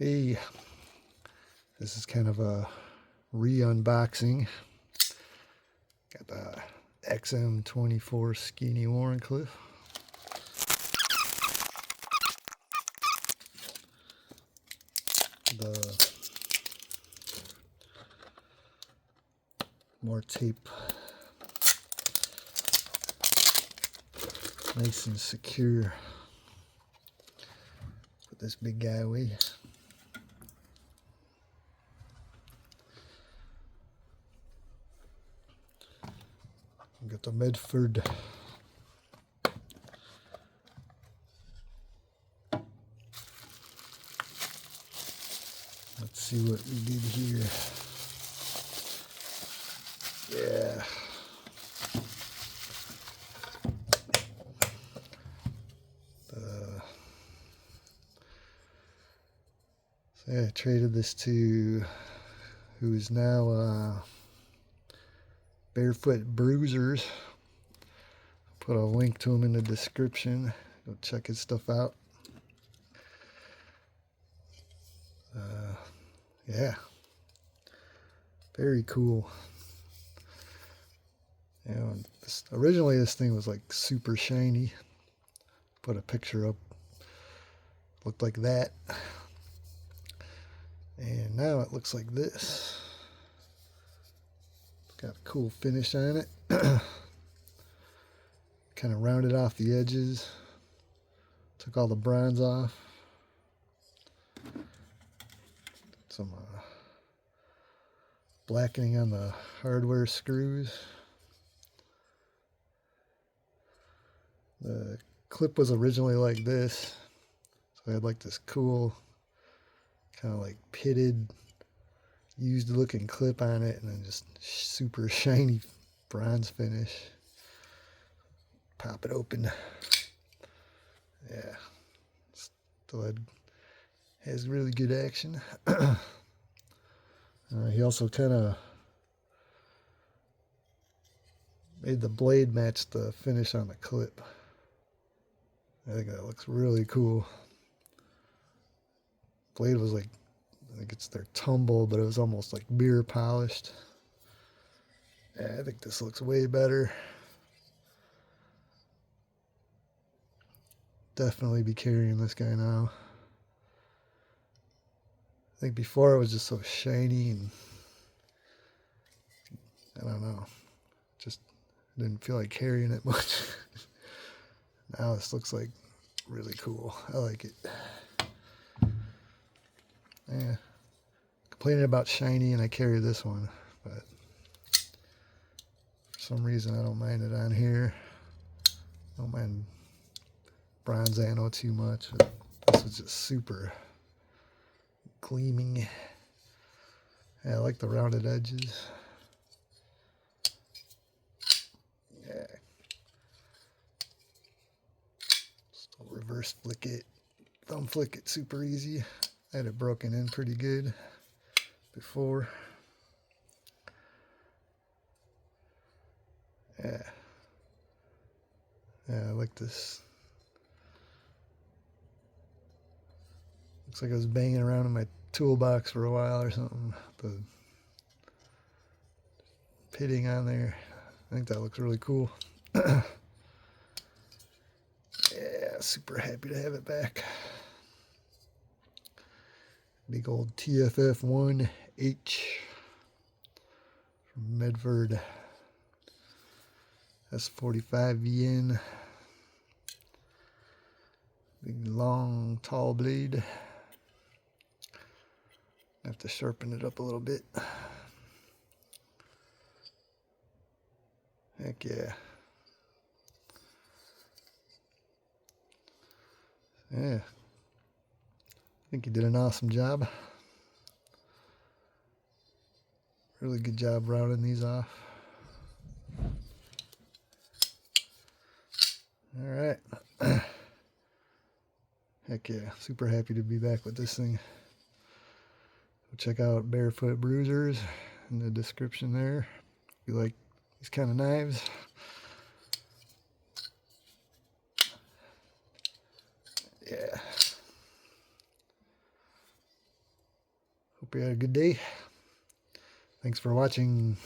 Hey, this is kind of a re-unboxing. Got the XM24 Skinny Wharncliffe. The more tape, nice and secure. Put this big guy away. Got the Medford Let's see what we did here. Yeah. So I traded this to who is now Barefoot Bruisers. Put a link to him in the description. Go check his stuff out. Yeah, very cool. You know, originally this thing was like super shiny. Put a picture up, looked like that, and now it looks like this. Got a cool finish on it. Kind of rounded off the edges. Took all the bronze off. Some blackening on the hardware screws. The clip was originally like this, so I had like this cool kind of like pitted used looking clip on it, and then just super shiny bronze finish. Pop it open. Yeah, still has really good action. He also kind of made the blade match the finish on the clip. I think that looks really cool. Blade was like, I think it's their tumble, but it was almost like mirror polished. Yeah, I think this looks way better. Definitely be carrying this guy now. I think before it was just so shiny and I don't know, just didn't feel like carrying it much. Now this looks like really cool. I like it. Yeah, complaining about shiny and I carry this one, but for some reason I don't mind it on here. I don't mind bronze anno too much. This is just super gleaming. Yeah, I like the rounded edges. Yeah. Still reverse flick it, thumb flick it super easy. I had it broken in pretty good before. Yeah. Yeah, I like this. Looks like I was banging around in my toolbox for a while or something. The pitting on there. I think that looks really cool. Yeah, super happy to have it back. Big old TFF-H from Medford. S45VN. Big long tall blade. I have to sharpen it up a little bit. Heck yeah. Yeah. I think he did an awesome job. Really good job rounding these off. Alright. Heck yeah. Super happy to be back with this thing. Check out Barefoot Bruisers in the description there. If you like these kind of knives. Yeah. Hope you had a good day. Thanks for watching.